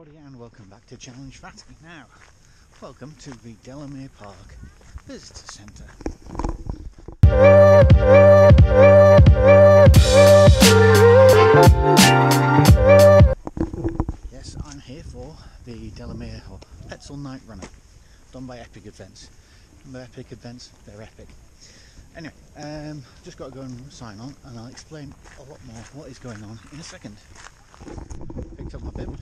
everybody, and welcome back to Challenge Fatty. Now, welcome to the Delamere Park Visitor Centre. Yes, I'm here for the Delamere or Petzl Night Runner, done by Epic Events. Remember Epic Events? They're epic. Anyway, just got to go and sign on, and I'll explain a lot more what is going on in a second. Picked up my bib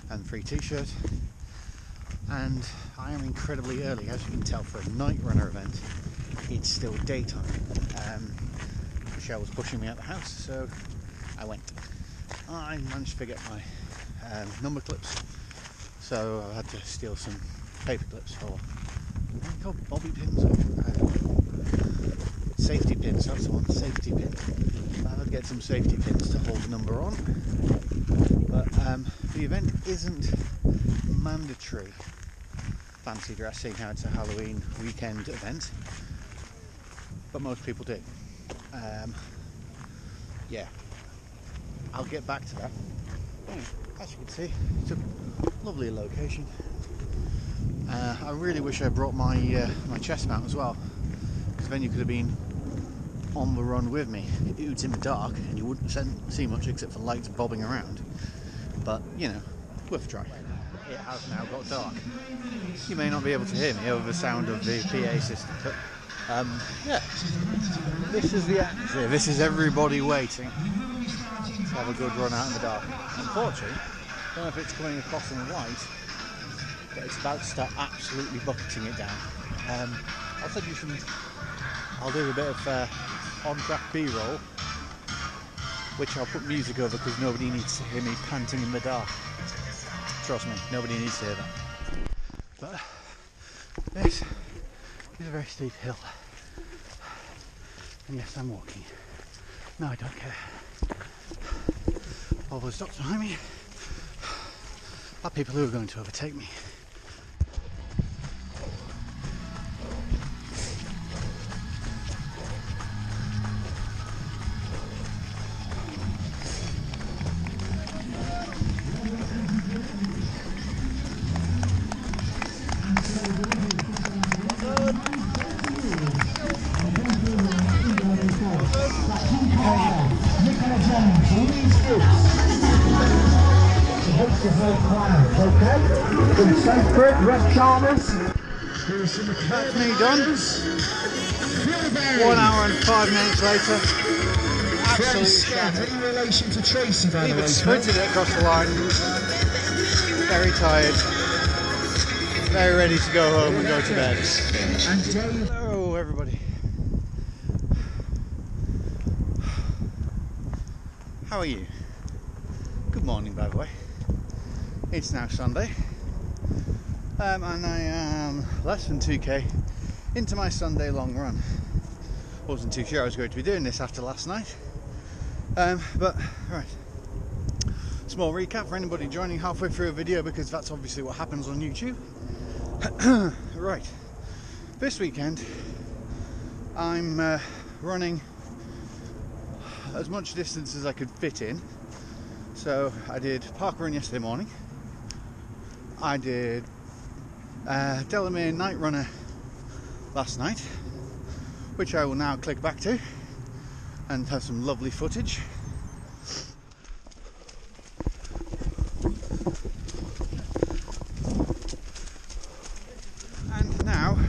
and free t-shirt, and I am incredibly early, as you can tell, for a night runner event. It's still daytime. Michelle was pushing me out the house, so I went. I managed to get my number clips, so I had to steal some paper clips for what are they called? Bobby pins? I don't know. Safety pins, that's the one, safety pin. I had to get some safety pins to hold the number on. But the event isn't mandatory fancy dress, seeing how it's a Halloween weekend event, but most people do. Yeah, I'll get back to that. As you can see, it's a lovely location. I really wish I brought my my chest mount as well, because then you could have been on the run with me. It was in the dark and you wouldn't see much except for lights bobbing around, but you know, worth a try. It has now got dark. You may not be able to hear me over the sound of the PA system, but yeah, this is the atmosphere. This is everybody waiting to have a good run out in the dark. Unfortunately, I don't know if it's coming across in white, but it's about to start absolutely bucketing it down. I'll send you some. I'll do a bit of on-track B-roll, which I'll put music over because nobody needs to hear me panting in the dark. Trust me, nobody needs to hear that. But this is a very steep hill, and yes, I'm walking. No, I don't care. All those stops behind me are people who are going to overtake me. That's me done. 1 hour and 5 minutes later. Absolutely shattered. In relation to Tracy, by the way. Even sprinted it across the line. Very tired. Very ready to go home and go to bed. Hello everybody. How are you? Good morning, by the way. It's now Sunday, and I am less than 2k into my Sunday long run. Wasn't too sure I was going to be doing this after last night, but right. Small recap for anybody joining halfway through a video, because that's obviously what happens on YouTube. Right, this weekend I'm running as much distance as I could fit in. So I did parkrun yesterday morning. I did Delamere Night Runner last night, which I will now click back to and have some lovely footage. And now,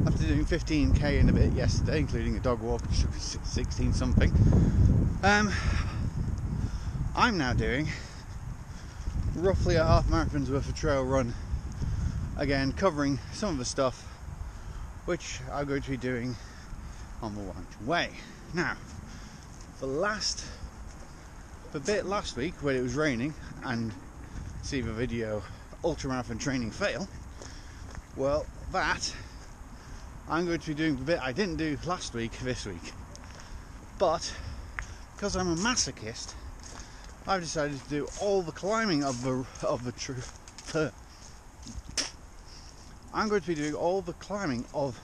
after doing 15k and a bit yesterday, including a dog walk, which took 16 something, I'm now doing roughly a half marathon's worth of trail run, again covering some of the stuff which I'm going to be doing on the Warrington Way. Now, the bit last week when it was raining and see the video ultramarathon training fail, well, that I'm going to be doing the bit I didn't do last week this week. But because I'm a masochist, I've decided to do all the climbing of the I'm going to be doing all the climbing of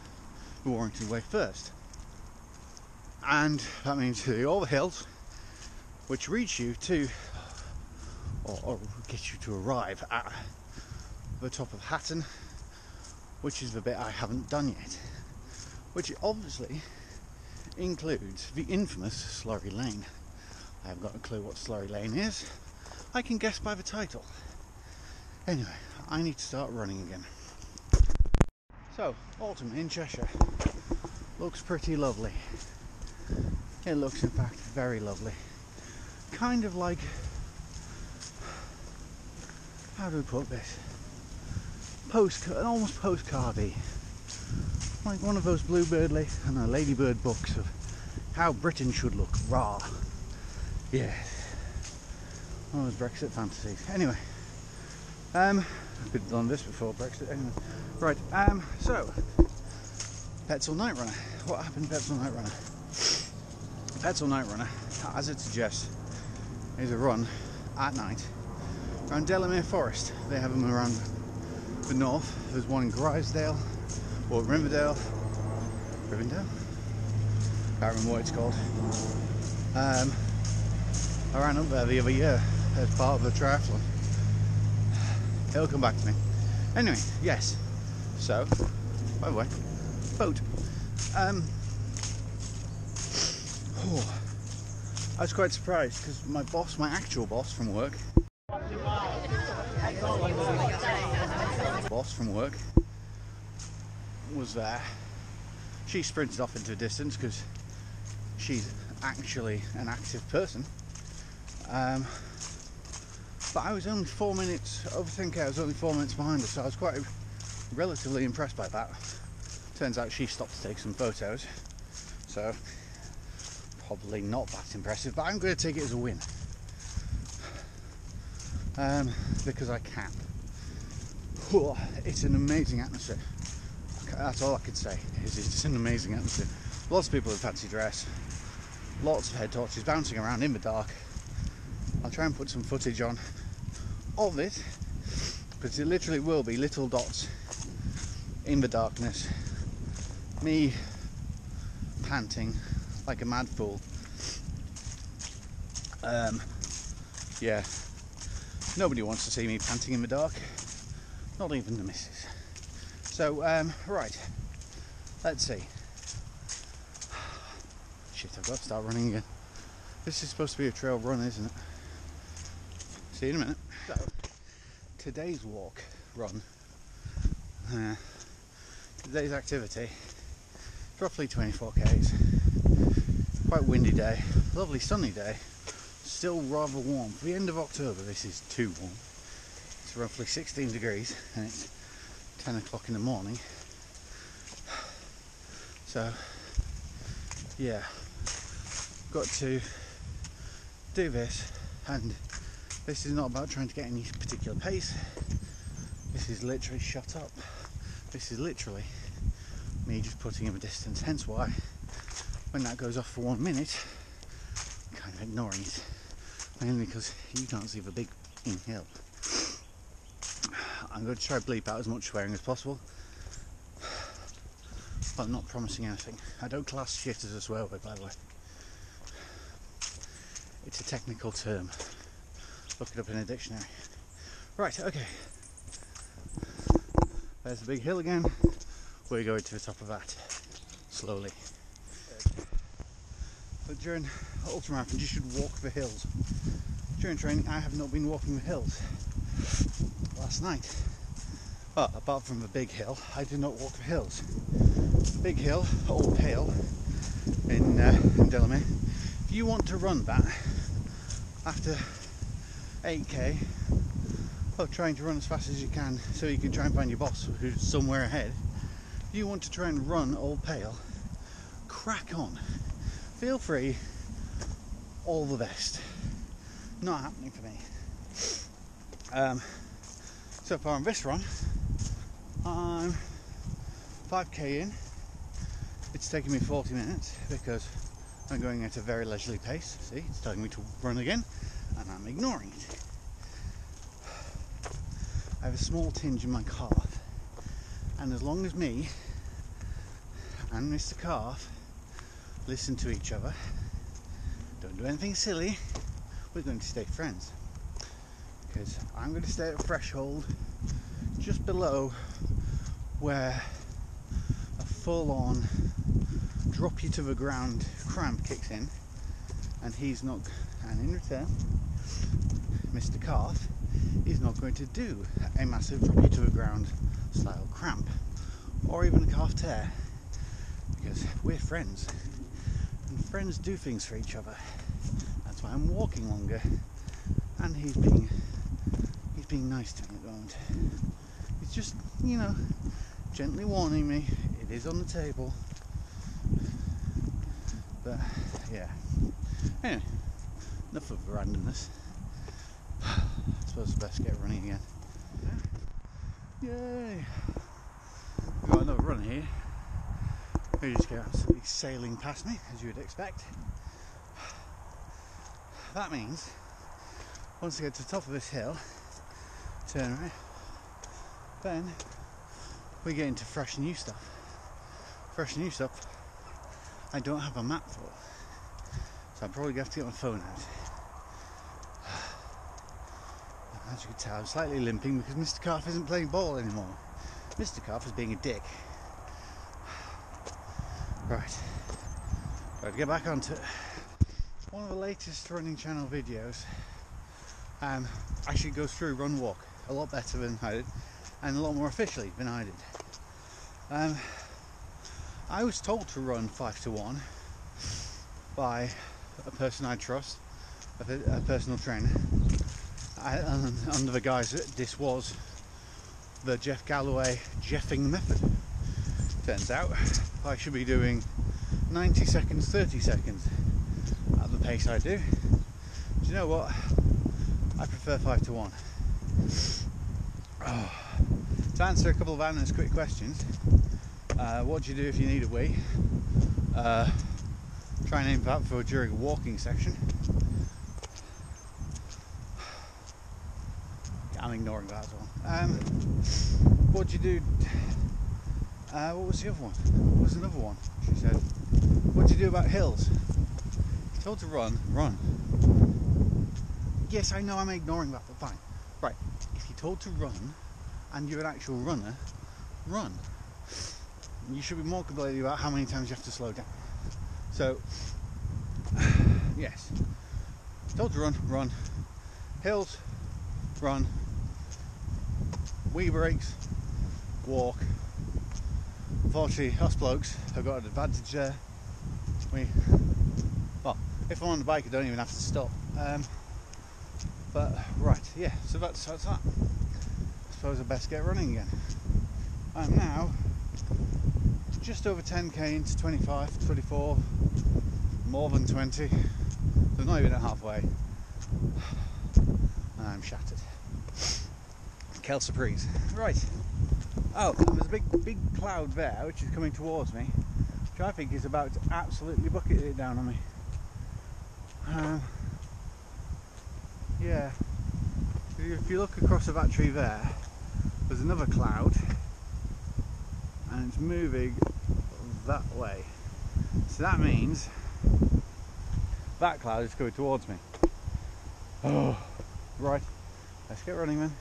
the Warrington Way first, and that means doing all the hills which reach you to or get you to arrive at the top of Hatton, which is the bit I haven't done yet, which obviously includes the infamous Slurry Lane. I haven't got a clue what Slurry Lane is. I can guess by the title. Anyway, I need to start running again. So, autumn in Cheshire looks pretty lovely. It looks, in fact, very lovely. Kind of like, how do we put this? Almost postcardy. Like one of those Ladybird books of how Britain should look. Rah. Yeah. One of those Brexit fantasies. Anyway. I could have done this before Brexit. Anyway. Right. So. Petzl Night Runner. What happened to Petzl Night Runner? Petzl Night Runner, as it suggests, is a run at night around Delamere Forest. They have them around the north. There's one in Grisdale, or Rivendell. Can't remember what it's called. I ran up there the other year as part of the triathlon. It'll come back to me. Anyway, yes. So, by the way, boat. I was quite surprised because my actual boss from work, was there. She sprinted off into a distance because she's actually an active person. But I was only 4 minutes, I was only 4 minutes behind her, so I was quite relatively impressed by that. Turns out she stopped to take some photos, so probably not that impressive, but I'm going to take it as a win. Because I can. It's an amazing atmosphere. That's all I can say, is it's an amazing atmosphere. Lots of people in fancy dress, lots of head torches bouncing around in the dark. I'll try and put some footage on of it, because it literally will be little dots in the darkness, me panting like a mad fool. Yeah, nobody wants to see me panting in the dark, not even the missus. So, right, let's see. Shit, I've got to start running again. This is supposed to be a trail run, isn't it? See you in a minute. So, today's run, today's activity, it's roughly 24 k's. Quite windy day, lovely sunny day, still rather warm. For the end of October, this is too warm. It's roughly 16 degrees and it's 10 o'clock in the morning. So, yeah, got to do this, and this is not about trying to get any particular pace. This is literally shut up. This is literally me just putting in a distance, hence why when that goes off for 1 minute, I'm kind of ignoring it, mainly because you can't see the big hill. I'm going to try to bleep out as much swearing as possible, but I'm not promising anything. I don't class shit as a swear word, by the way. It's a technical term. Look it up in a dictionary. Right, okay. There's the big hill again. We're going to the top of that, slowly. But during ultramarathons, you should walk the hills. During training, I have not been walking the hills. Last night, well, apart from the big hill, I did not walk the hills. Big hill, Old Pale, in Delamere. If you want to run that after 8k of trying to run as fast as you can so you can try and find your boss who's somewhere ahead, if you want to try and run Old Pale, crack on. Feel free, all the best. Not happening for me. So far on this run, I'm 5k in. It's taking me 40 minutes because I'm going at a very leisurely pace. See, it's telling me to run again, and I'm ignoring it. I have a small tinge in my calf, and as long as me and Mr. Calf listen to each other, don't do anything silly, we're going to stay friends. because I'm going to stay at threshold just below where a full-on drop you to the ground cramp kicks in, and in return Mr. Calf is not going to do a massive drop you to the ground style cramp or even a calf tear, because we're friends and friends do things for each other. That's why I'm walking longer, and he's being nice to me at the moment. He's just, gently warning me it is on the table. But yeah, anyway, enough of randomness. I suppose it's best to get running again. Yay! We've got another run here. We just go absolutely sailing past me, as you would expect. That means once I get to the top of this hill, turn right, then we get into fresh new stuff. Fresh new stuff I don't have a map for, so I'm probably going to have to get my phone out. As you can tell, I'm slightly limping because Mr. Calf isn't playing ball anymore. Mr. Calf is being a dick. Right, got to get back onto it. One of the latest running channel videos actually goes through run walk a lot better than I did, and a lot more officially than I did. I was told to run 5 to 1 by a person I trust, a personal trainer, under the guise that this was the Jeff Galloway Jeffing method. Turns out I should be doing 90 seconds, 30 seconds at the pace I do. Do you know what? I prefer 5 to 1. To answer a couple of Anna's quick questions, what do you do if you need a wee? Try and aim that for during a walking section. I'm ignoring that as well. What do you do? What was the other one? What was another one? She said, what do you do about hills? You're told to run. Yes, I know I'm ignoring that, but fine. Right, if you're told to run and you're an actual runner, run. You should be more complaining about how many times you have to slow down. So, yes, told to run. Hills, run. Wee breaks, walk. Unfortunately, us blokes have got an advantage there. If I'm on the bike, I don't even have to stop. But right, yeah. So that's that. I suppose I best get running again. I'm now just over 10k into 25, 24, more than 20. So not even at halfway. And I'm shattered. Kel Surprise. Right. Oh, there's a big cloud there which is coming towards me, which I think is about to absolutely bucket it down on me. Yeah. If you look across that tree there, there's another cloud, and it's moving that way. So that means that cloud is coming towards me. Oh, right. Let's get running then.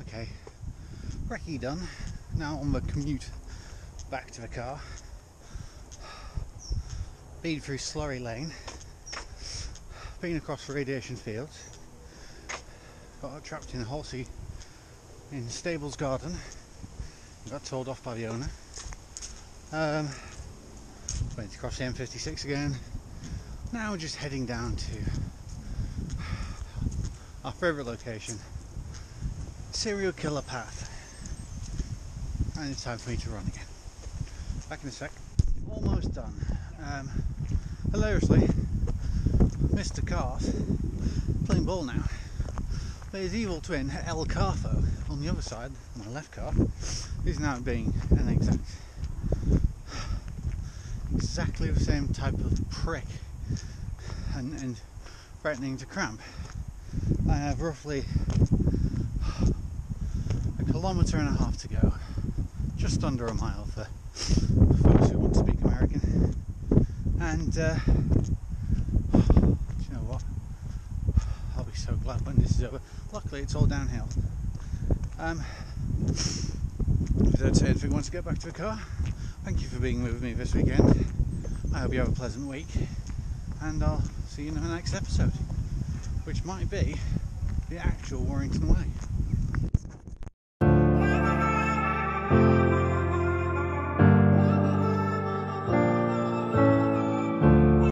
Okay. Recce done. Now on the commute back to the car. Been through Slurry Lane. Been across the radiation fields. Got trapped in a horsey in Stables Garden. Got told off by the owner. Went across the M56 again. Now just heading down to our favourite location, Serial Killer Path. And it's time for me to run again. Back in a sec. Almost done. Hilariously, Mr. Calf, playing ball now, but his evil twin, El Carfo, on the other side, my left calf, is now being an exactly the same type of prick and threatening to cramp. I have roughly 1.5 kilometers to go, just under a mile for folks who want to speak American, and do you know what? I'll be so so glad when this is over. Luckily it's all downhill. Without saying anything, once I get back to the car, thank you for being with me this weekend. I hope you have a pleasant week, and I'll see you in the next episode, which might be the actual Warrington Way.